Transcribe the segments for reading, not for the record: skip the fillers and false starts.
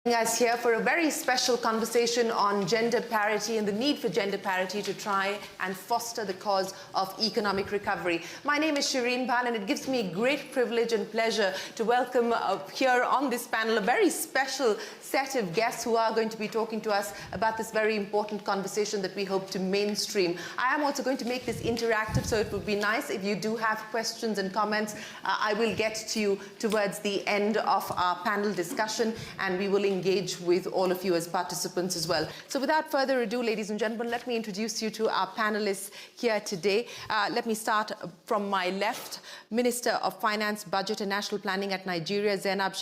Us here for a very special conversation on gender parity and the need for gender parity to try and foster the cause of economic recovery. My name is Shireen Bhan, and it gives me great privilege and pleasure to welcome here on this panel a very special set of guests who are going to be talking to us about this very important conversation that we hope to mainstream. I am also going to make this interactive, so it would be nice if you do have questions and comments. I will get to you towards the end of our panel discussion, and we will engage with all of you as participants as well. So without further ado, ladies and gentlemen, let me introduce you to our panelists here today. Let me start from my left. Minister of Finance, Budget and National Planning at Nigeria, Zainab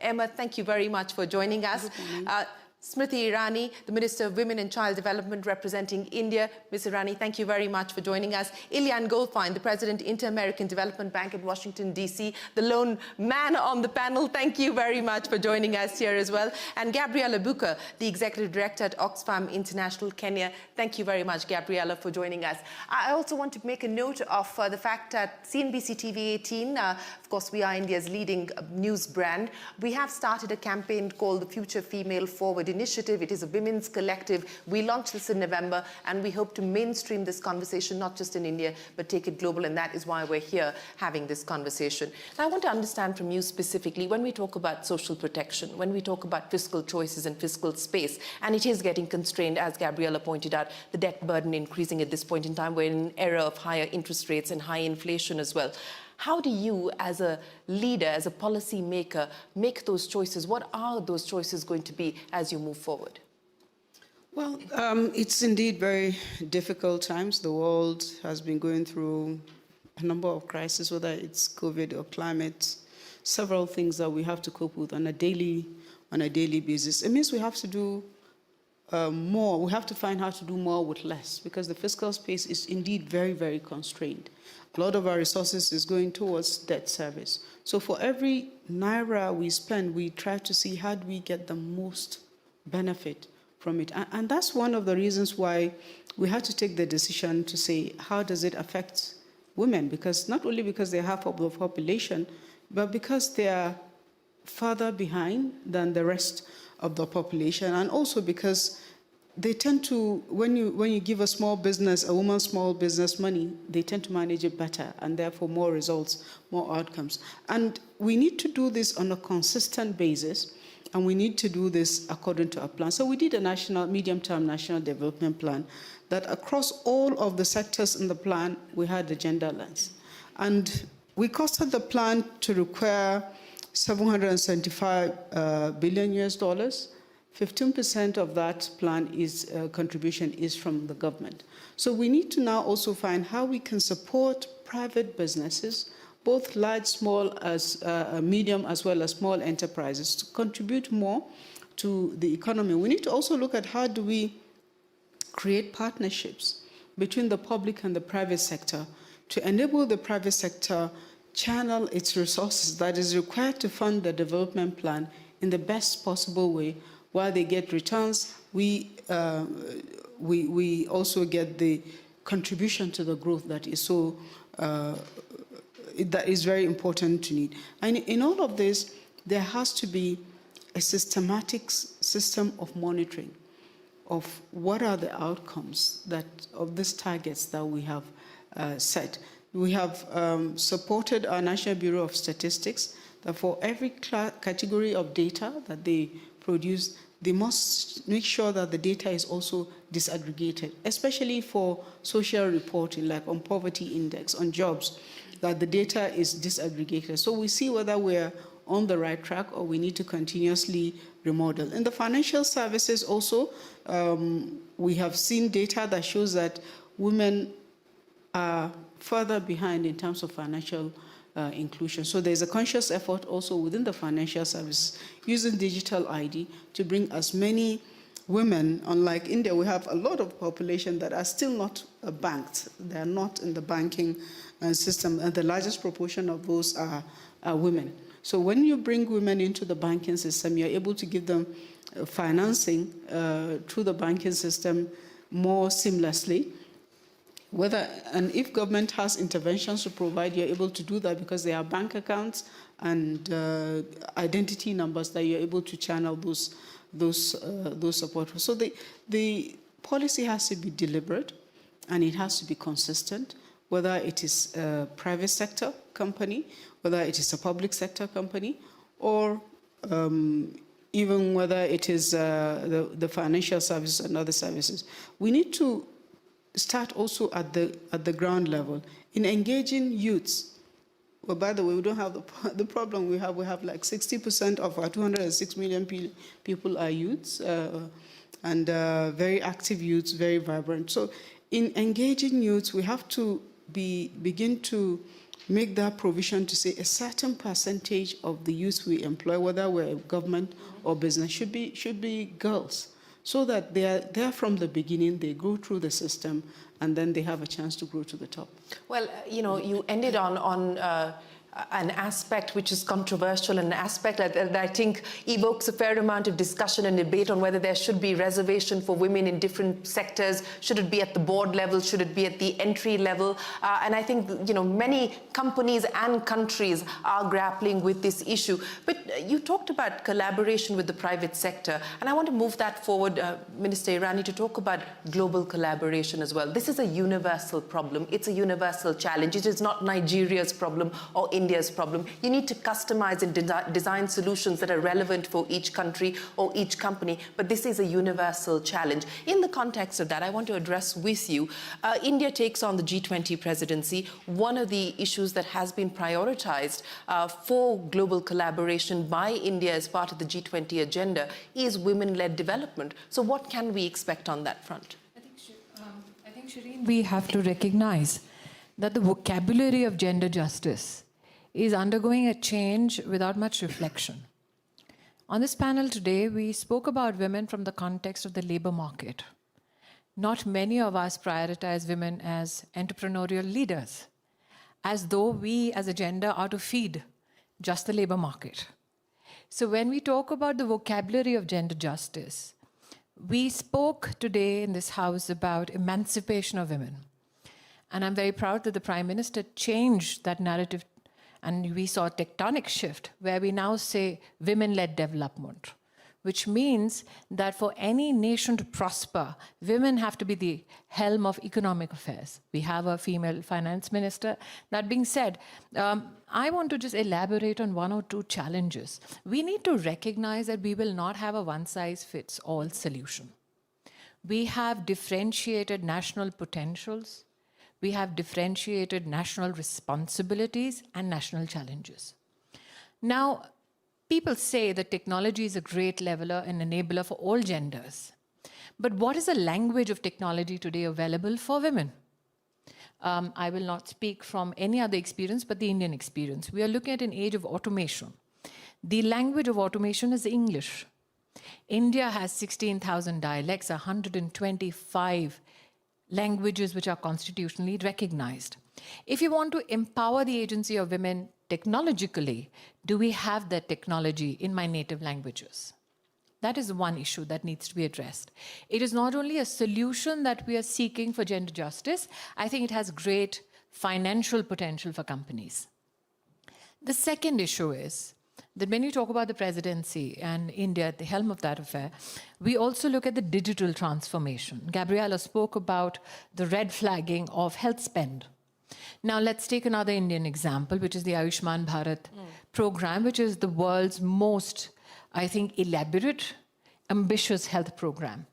Ahmed, thank you very much for joining us. Smriti Irani, the Minister of Women and Child Development representing India. Ms. Irani, thank you very much for joining us. Ilan Goldfajn, the President, Inter-American Development Bank in Washington, D.C., the lone man on the panel. Thank you very much for joining us here as well. And Gabriela Bucher, the Executive Director at Oxfam International, Kenya. Thank you very much, Gabriela, for joining us. I also want to make a note of the fact that CNBC TV 18, of course, we are India's leading news brand. We have started a campaign called the Future Female Forward Initiative. It is a women's collective. We launched this in November, and we hope to mainstream this conversation, not just in India, but take it global, and that is why we're here having this conversation. Now, I want to understand from you specifically, when we talk about social protection, when we talk about fiscal choices and fiscal space, and it is getting constrained, as Gabriela pointed out, the debt burden increasing at this point in time. We're in an era of higher interest rates and high inflation as well. How do you, as a leader, as a policy maker, make those choices? What are those choices going to be as you move forward? Well, it's indeed very difficult times. The world has been going through a number of crises, whether it's COVID or climate, several things that we have to cope with on a daily basis. It means we have to do more. We have to find how to do more with less, because the fiscal space is indeed very, very constrained. A lot of our resources is going towards debt service. So for every naira we spend, we try to see how do we get the most benefit from it. And that's one of the reasons why we had to take the decision to say, how does it affect women? Because not only because they're half of the population, but because they are further behind than the rest of the population, and also because they tend to, when you give a woman small business money, they tend to manage it better, and therefore more results, more outcomes. And we need to do this on a consistent basis, and we need to do this according to a plan. So we did a medium-term national development plan that across all of the sectors in the plan, we had the gender lens. And we costed the plan to require $775 billion US. 15% of that plan is contribution is from the government. So we need to now also find how we can support private businesses, both large, small, as medium, as well as small enterprises, to contribute more to the economy. We need to also look at how do we create partnerships between the public and the private sector to enable the private sector channel its resources that is required to fund the development plan in the best possible way. While they get returns, we also get the contribution to the growth that is that is very important to need. And in all of this, there has to be a systematic system of monitoring of what are the outcomes of these targets that we have set. We have supported our National Bureau of Statistics that for every category of data that they produce, they must make sure that the data is also disaggregated, especially for social reporting, like on poverty index, on jobs, that the data is disaggregated. So we see whether we're on the right track or we need to continuously remodel. In the financial services also, we have seen data that shows that women are further behind in terms of financial inclusion. So there's a conscious effort also within the financial services using digital ID to bring as many women. Unlike India, we have a lot of population that are still not banked. They're not in the banking system, and the largest proportion of those are women. So when you bring women into the banking system, you're able to give them financing through the banking system more seamlessly. And if government has interventions to provide, you're able to do that because there are bank accounts and identity numbers that you're able to channel those support. So the policy has to be deliberate and it has to be consistent, whether it is a private sector company, whether it is a public sector company, or even whether it is the financial services and other services. We need to start also at the ground level in engaging youths. Well, by the way, we don't have the problem we have. We have like 60% of our 206 million people are youths, and very active youths, very vibrant. So in engaging youths, we have to begin to make that provision to say a certain percentage of the youth we employ, whether we're government or business, should be girls, so that they are there from the beginning, they go through the system, and then they have a chance to grow to the top. Well, you ended on an aspect which is controversial, an aspect that I think evokes a fair amount of discussion and debate on whether there should be reservation for women in different sectors. Should it be at the board level? Should it be at the entry level? And I think, many companies and countries are grappling with this issue. But you talked about collaboration with the private sector, and I want to move that forward, Minister Irani, to talk about global collaboration as well. This is a universal problem. It's a universal challenge. It is not Nigeria's problem or India's problem. You need to customize and design solutions that are relevant for each country or each company, but this is a universal challenge. In the context of that, I want to address with you, India takes on the G20 presidency. One of the issues that has been prioritized for global collaboration by India as part of the G20 agenda is women-led development. So what can we expect on that front? I think, Shireen, we have to recognize that the vocabulary of gender justice is undergoing a change without much reflection. On this panel today, we spoke about women from the context of the labor market. Not many of us prioritize women as entrepreneurial leaders, as though we as a gender are to feed just the labor market. So when we talk about the vocabulary of gender justice, we spoke today in this House about emancipation of women. And I'm very proud that the Prime Minister changed that narrative, and we saw a tectonic shift where we now say women-led development, which means that for any nation to prosper, women have to be the helm of economic affairs. We have a female finance minister. That being said, I want to just elaborate on one or two challenges. We need to recognize that we will not have a one-size-fits-all solution. We have differentiated national potentials. We have differentiated national responsibilities and national challenges. Now, people say that technology is a great leveler and enabler for all genders. But what is the language of technology today available for women? I will not speak from any other experience but the Indian experience. We are looking at an age of automation. The language of automation is English. India has 16,000 dialects, 125 languages which are constitutionally recognized. If you want to empower the agency of women technologically, do we have that technology in my native languages? That is one issue that needs to be addressed. It is not only a solution that we are seeking for gender justice, I think it has great financial potential for companies. The second issue is that when you talk about the presidency and India at the helm of that affair, we also look at the digital transformation. Gabriela spoke about the red flagging of health spend. Now let's take another Indian example, which is the Ayushman Bharat program, which is the world's most, I think, elaborate, ambitious health program.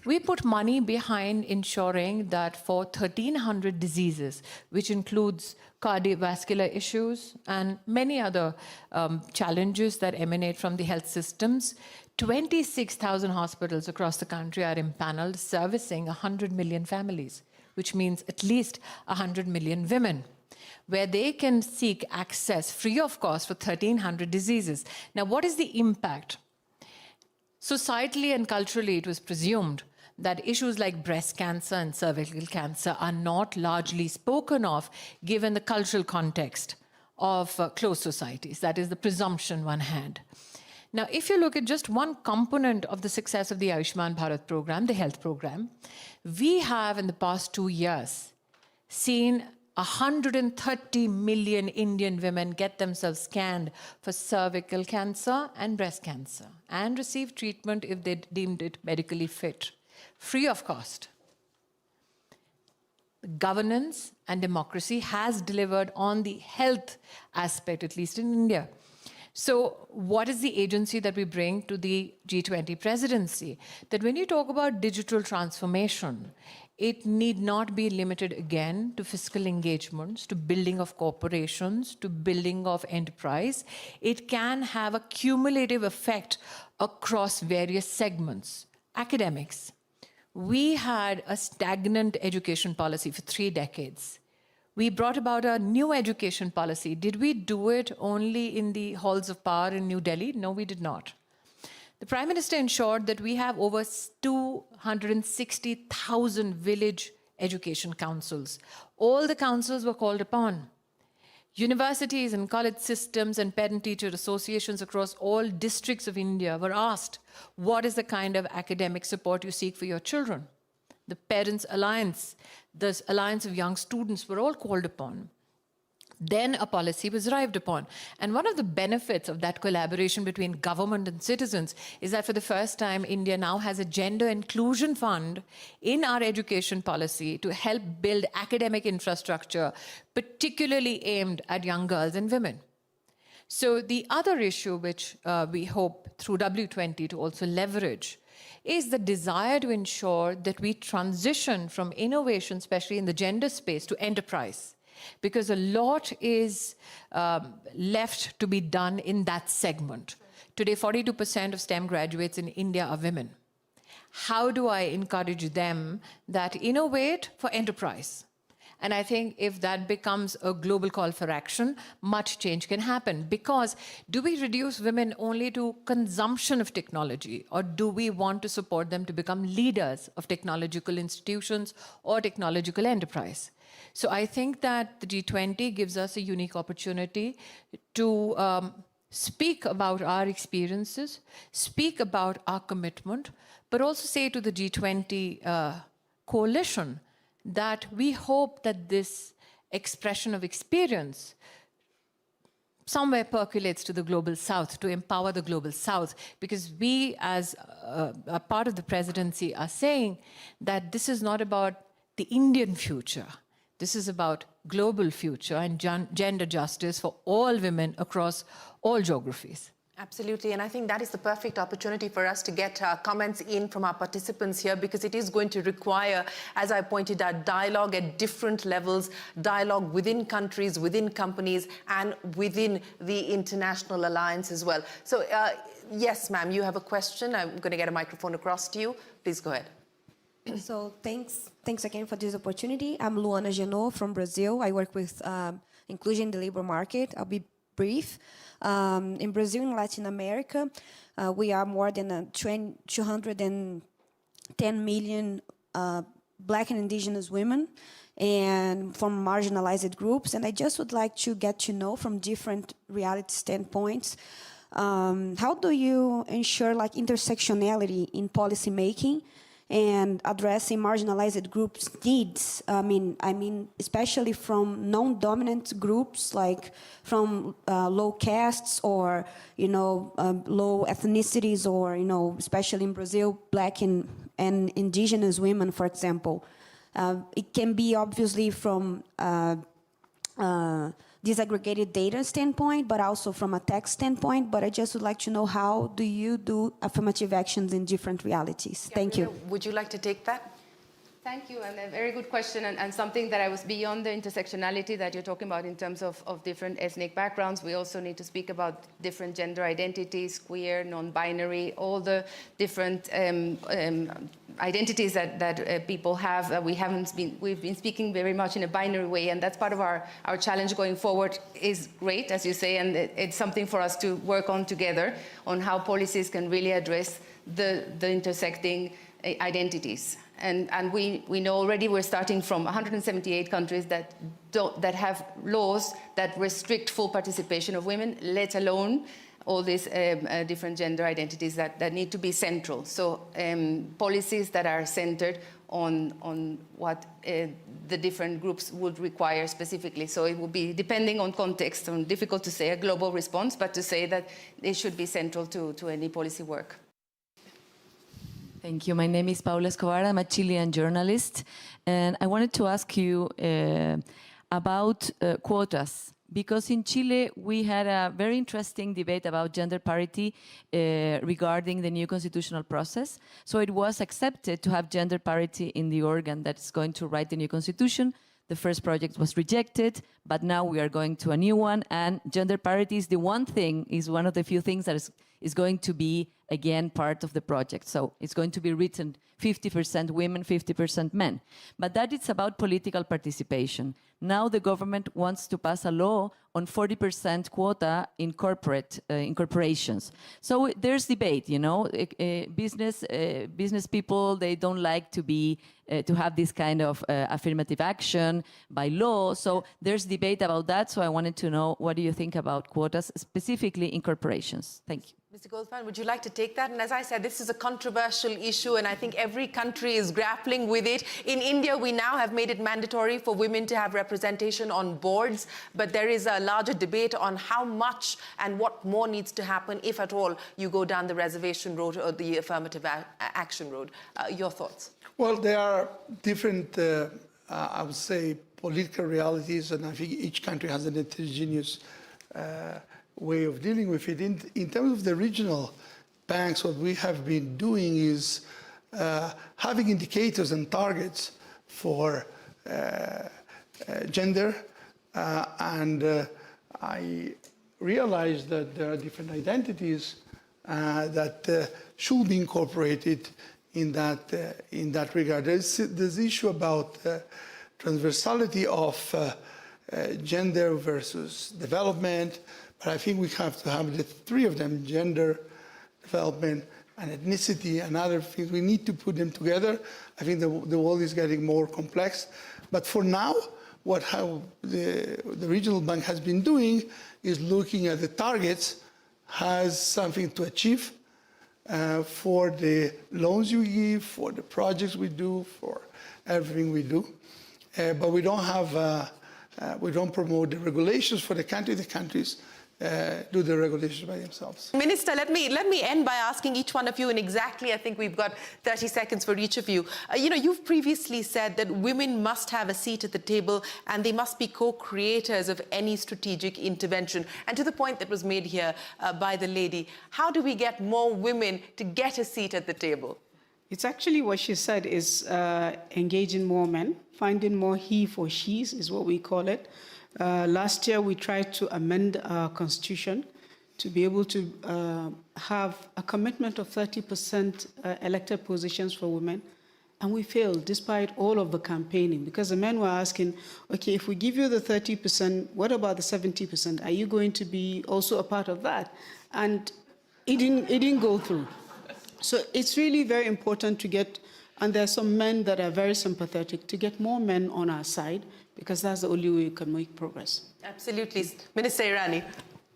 We put money behind ensuring that for 1,300 diseases, which includes cardiovascular issues and many other challenges that emanate from the health systems, 26,000 hospitals across the country are impaneled, servicing 100 million families, which means at least 100 million women, where they can seek access free of cost for 1,300 diseases. Now, what is the impact? Societally and culturally, it was presumed that issues like breast cancer and cervical cancer are not largely spoken of, given the cultural context of closed societies. That is the presumption one had. Now, if you look at just one component of the success of the Ayushman Bharat program, the health program, we have in the past 2 years seen 130 million Indian women get themselves scanned for cervical cancer and breast cancer and receive treatment if they deemed it medically fit, free of cost. Governance and democracy has delivered on the health aspect, at least in India. So what is the agency that we bring to the G20 presidency? That when you talk about digital transformation, it need not be limited again to fiscal engagements, to building of corporations, to building of enterprise. It can have a cumulative effect across various segments. Academics. We had a stagnant education policy for 3 decades. We brought about a new education policy. Did we do it only in the halls of power in New Delhi? No, we did not. The Prime Minister ensured that we have over 260,000 village education councils. All the councils were called upon. Universities and college systems and parent-teacher associations across all districts of India were asked, what is the kind of academic support you seek for your children? The Parents' Alliance, the Alliance of Young Students were all called upon. Then a policy was arrived upon. And one of the benefits of that collaboration between government and citizens is that for the first time, India now has a gender inclusion fund in our education policy to help build academic infrastructure, particularly aimed at young girls and women. So the other issue which we hope through W20 to also leverage is the desire to ensure that we transition from innovation, especially in the gender space, to enterprise. Because a lot is left to be done in that segment. Today, 42% of STEM graduates in India are women. How do I encourage them that innovate for enterprise? And I think if that becomes a global call for action, much change can happen. Because do we reduce women only to consumption of technology, or do we want to support them to become leaders of technological institutions or technological enterprise? So I think that the G20 gives us a unique opportunity to speak about our experiences, speak about our commitment, but also say to the G20 coalition that we hope that this expression of experience somewhere percolates to the global south, to empower the global south, because we as a part of the presidency are saying that this is not about the Indian future. This is about global future and gender justice for all women across all geographies. Absolutely, and I think that is the perfect opportunity for us to get comments in from our participants here, because it is going to require, as I pointed out, dialogue at different levels, dialogue within countries, within companies, and within the international alliance as well. So, yes, ma'am, you have a question. I'm going to get a microphone across to you. Please go ahead. So thanks again for this opportunity. I'm Luana Genot from Brazil. I work with inclusion in the labor market. I'll be brief. In Brazil and Latin America, we are more than 210 million Black and Indigenous women and from marginalized groups. And I just would like to get to know from different reality standpoints, how do you ensure like intersectionality in policy making and addressing marginalized groups' needs? I mean, especially from non-dominant groups, like from low castes or, low ethnicities, or, especially in Brazil, Black and Indigenous women, for example. It can be obviously from disaggregated data standpoint, but also from a tech standpoint. But I just would like to know, how do you do affirmative actions in different realities? Thank you. Would you like to take that? Thank you, and a very good question, and something that I was beyond the intersectionality that you're talking about in terms of different ethnic backgrounds. We also need to speak about different gender identities, queer, non-binary, all the different identities that people have. We've been speaking very much in a binary way, and that's part of our challenge going forward. Is great, as you say, and it's something for us to work on together on how policies can really address the intersecting identities. And we know already we're starting from 178 countries that have laws that restrict full participation of women, let alone all these different gender identities that need to be central. So policies that are centered on what the different groups would require specifically. So it will be depending on context, and difficult to say a global response, but to say that it should be central to any policy work. Thank you. My name is Paula Escobar. I'm a Chilean journalist. And I wanted to ask you about quotas. Because in Chile, we had a very interesting debate about gender parity regarding the new constitutional process. So it was accepted to have gender parity in the organ that's going to write the new constitution. The first project was rejected, but now we are going to a new one. And gender parity is one of the few things that is going to be, again, part of the project. So it's going to be written 50% women, 50% men. But that is about political participation. Now the government wants to pass a law on 40% quota in corporations. So there's debate, you know, business people, they don't like to have this kind of affirmative action by law. So there's debate about that. So I wanted to know, what do you think about quotas, specifically in corporations? Thank you. Mr. Goldfajn, would you like to take that? And as I said, this is a controversial issue, and I think every country is grappling with it. In India, we now have made it mandatory for women to have representation on boards, but there is a larger debate on how much and what more needs to happen, if at all, you go down the reservation road or the affirmative action road. Your thoughts? Well, there are different, I would say, political realities, and I think each country has an heterogeneous way of dealing with it. In terms of the regional banks, what we have been doing is having indicators and targets for gender, and I realized that there are different identities that should be incorporated in that regard. There's the issue about transversality of gender versus development, but I think we have to have the three of them: gender, development, and ethnicity, and other things. We need to put them together. I think the world is getting more complex. But for now, how the regional bank has been doing is looking at the targets, has something to achieve for the loans you give, for the projects we do, for everything we do. But we don't have, we don't promote the regulations for the country. The countries do the regulations by themselves. Minister, let me end by asking each one of you, and exactly, I think we've got 30 seconds for each of you. You've previously said that women must have a seat at the table and they must be co-creators of any strategic intervention. And to the point that was made here by the lady, how do we get more women to get a seat at the table? It's actually what she said is engaging more men, finding more he for she's is what we call it. Last year, we tried to amend our constitution to be able to have a commitment of 30% elected positions for women. And we failed despite all of the campaigning, because the men were asking, okay, if we give you the 30%, what about the 70%? Are you going to be also a part of that? And it didn't go through. So it's really very important to get, and there are some men that are very sympathetic, to get more men on our side, because that's the only way we can make progress. Absolutely. Minister Irani.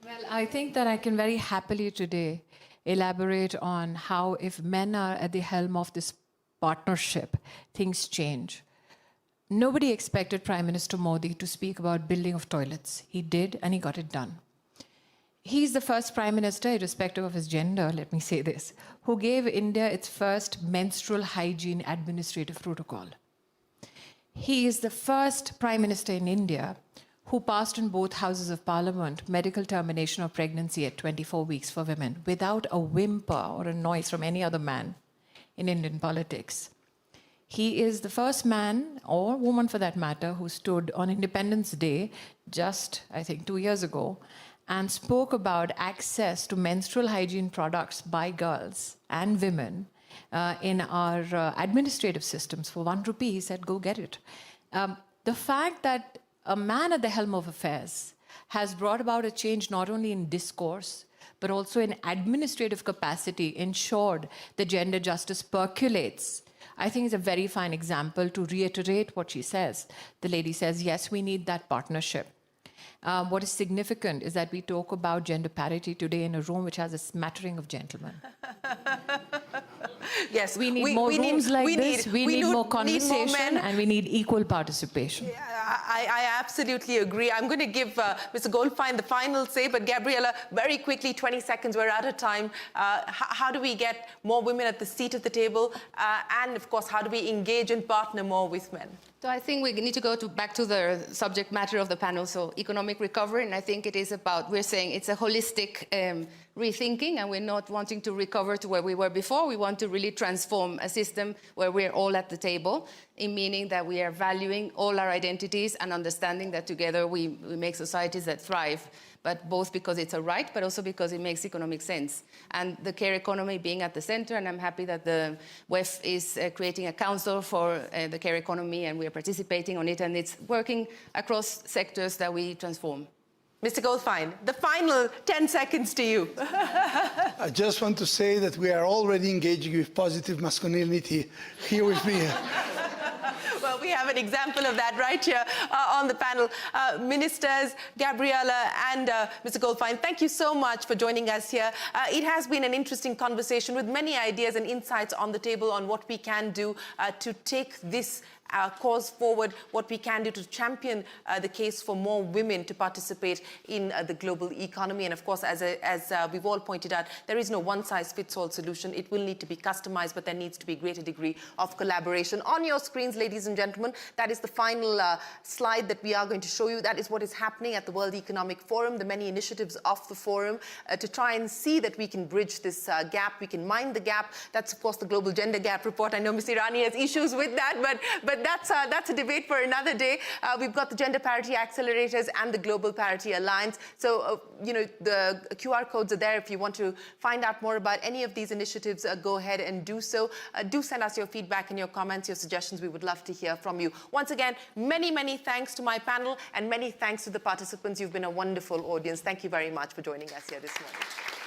Well, I think that I can very happily today elaborate on how, if men are at the helm of this partnership, things change. Nobody expected Prime Minister Modi to speak about building of toilets. He did, and he got it done. He's the first Prime Minister, irrespective of his gender, let me say this, who gave India its first menstrual hygiene administrative protocol. He is the first Prime Minister in India who passed in both houses of parliament medical termination of pregnancy at 24 weeks for women without a whimper or a noise from any other man in Indian politics. He is the first man, or woman for that matter, who stood on Independence Day, just, I think, 2 years ago, and spoke about access to menstrual hygiene products by girls and women in our administrative systems. For ₹1, he said, go get it. The fact that a man at the helm of affairs has brought about a change not only in discourse, but also in administrative capacity, ensured that gender justice percolates, I think is a very fine example to reiterate what she says. The lady says, yes, we need that partnership. What is significant is that we talk about gender parity today in a room which has a smattering of gentlemen. Yes, We need more rooms like this. We need more conversation, men. and we need equal participation. I absolutely agree. I'm going to give Mr. Goldfajn the final say, but Gabriela, very quickly, 20 seconds, we're out of time. How do we get more women at the seat of the table? And of course, how do we engage and partner more with men? So I think we need to go back to the subject matter of the panel, so economic recovery, and I think it is about, we're saying it's a holistic rethinking, and we're not wanting to recover to where we were before. We want to really transform a system where we're all at the table, in meaning that we are valuing all our identities and understanding that together we make societies that thrive, but both because it's a right, but also because it makes economic sense. And the care economy being at the center, and I'm happy that the WEF is creating a council for the care economy, and we are participating on it, and it's working across sectors that we transform. Mr. Goldfajn, the final 10 seconds to you. I just want to say that we are already engaging with positive masculinity here with me. Well, we have an example of that right here on the panel. Ministers, Gabriela and Mr. Goldfajn, thank you so much for joining us here. It has been an interesting conversation with many ideas and insights on the table on what we can do to take this cause forward, what we can do to champion the case for more women to participate in the global economy. And of course, as we've all pointed out, there is no one-size-fits-all solution. It will need to be customized, but there needs to be a greater degree of collaboration. On your screens, ladies and gentlemen, that is the final slide that we are going to show you. That is what is happening at the World Economic Forum, the many initiatives of the forum to try and see that we can bridge this gap, we can mind the gap. That's, of course, the Global Gender Gap Report. I know Ms. Irani has issues with that, but that's a debate for another day. We've got the Gender Parity Accelerators and the Global Parity Alliance. So, you know, the QR codes are there. If you want to find out more about any of these initiatives, go ahead and do so. Do send us your feedback and your comments, your suggestions. We would love to hear from you. Once again, many, many thanks to my panel and many thanks to the participants. You've been a wonderful audience. Thank you very much for joining us here this morning.